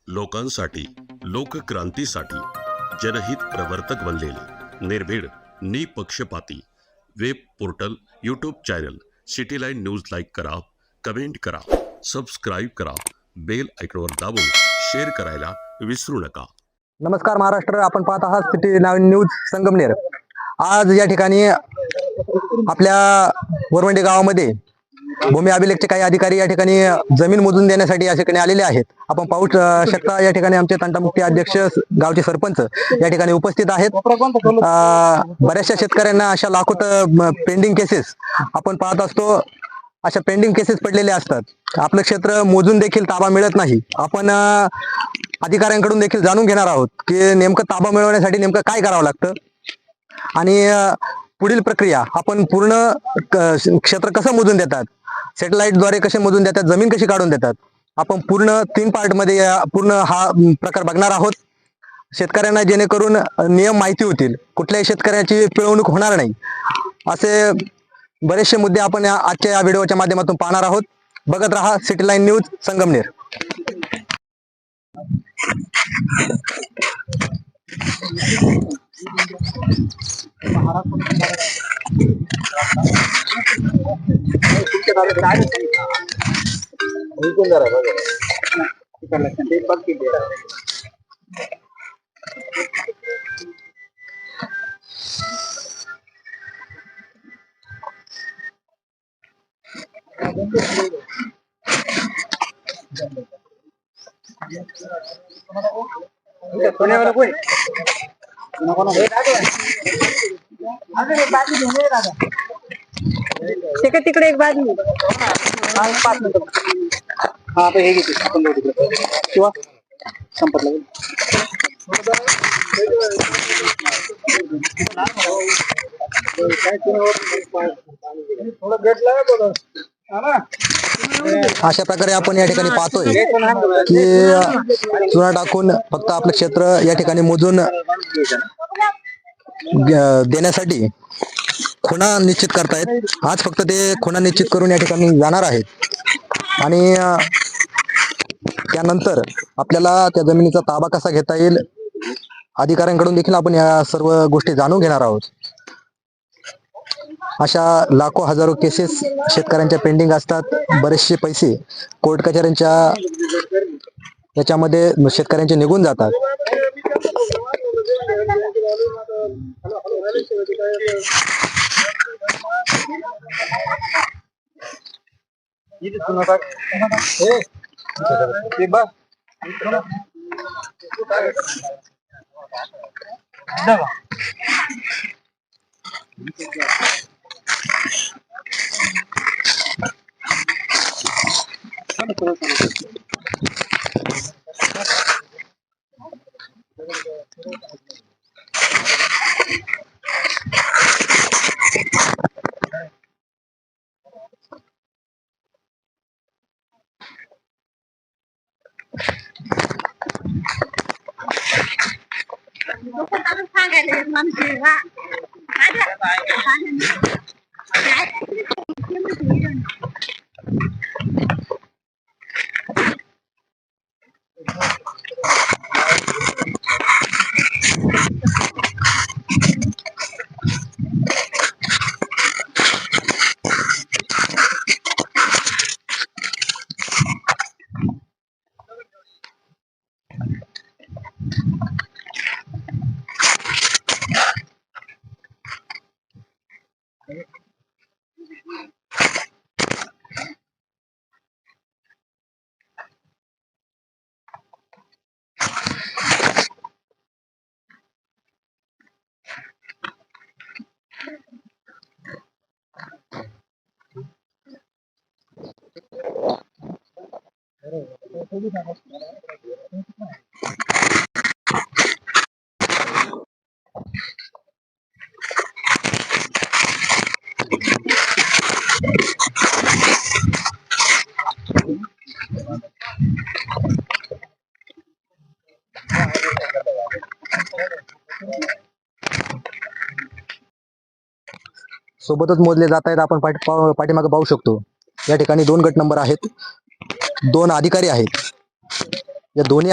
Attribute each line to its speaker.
Speaker 1: लोकांसाठी, लोकक्रांतीसाठी जनहित प्रवर्तक बनलेले निर्भीड, निपक्षपाती web portal, YouTube channel city line news like करा, कमेंट करा, सबस्क्राईब करा, बेल आयकॉनवर दाबून शेअर करायला विसरू नका.
Speaker 2: नमस्कार महाराष्ट्र, आपण पाहत आहात सिटी लाईन न्यूज संगमनेर. आज या ठिकाणी आपल्या वरवंडी गावामध्ये भूमी अभिलेखचे काही अधिकारी या ठिकाणी जमीन मोजून देण्यासाठी या ठिकाणी आलेले आहेत. आपण पाहू शकता या ठिकाणी आमचे तंटामुक्ती अध्यक्ष, गावचे सरपंच या ठिकाणी उपस्थित आहेत. बऱ्याचशा शेतकऱ्यांना अशा लाखो पेंडिंग केसेस आपण पाहत असतो, अशा पेंडिंग केसेस पडलेल्या असतात. आपलं क्षेत्र मोजून देखील ताबा मिळत नाही. आपण अधिकाऱ्यांकडून देखील जाणून घेणार आहोत की नेमकं ताबा मिळवण्यासाठी नेमकं काय करावं लागतं आणि पुढील प्रक्रिया, आपण पूर्ण क्षेत्र कसं मोजून देतात, सॅटेलाइटद्वारे कसे मोजून देतात, जमीन कशी काढून देतात, आपण पूर्ण 3 पार्टमध्ये पूर्ण हा प्रकार बघणार आहोत. शेतकऱ्यांना जेणेकरून नियम माहिती होतील, कुठल्याही शेतकऱ्याची पिळवणूक होणार नाही, असे बरेचसे मुद्दे आपण आजच्या या व्हिडिओच्या माध्यमातून पाहणार आहोत. बघत रहा सिटी लाईन न्यूज संगमनेर.
Speaker 3: तिकडे एक बाजू
Speaker 2: हा हे घेते किंवा संपतला अशा प्रकारे आपण या ठिकाणी पाहतोय की चुना टाकून फक्त आपलं क्षेत्र या ठिकाणी मोजून देण्यासाठी खुणा निश्चित करतायत. आज फक्त ते खुणा निश्चित करून या ठिकाणी जाणार आहेत आणि त्यानंतर आपल्याला त्या जमिनीचा ताबा कसा घेता येईल, अधिकाऱ्यांकडून देखील आपण या सर्व गोष्टी जाणून घेणार आहोत. अशा लाखो हजारो केसेस शेतकऱ्यांच्या पेंडिंग असतात. बरेचसे पैसे कोर्ट कचेऱ्यांच्या याच्यामध्ये शेतकऱ्यांचे निघून जातात. सोबतच मोजले जात आहेत. आपण पाठीमागे पाहू शकतो या ठिकाणी 2 गट नंबर आहेत, 2 अधिकारी आहेत. या दोन्ही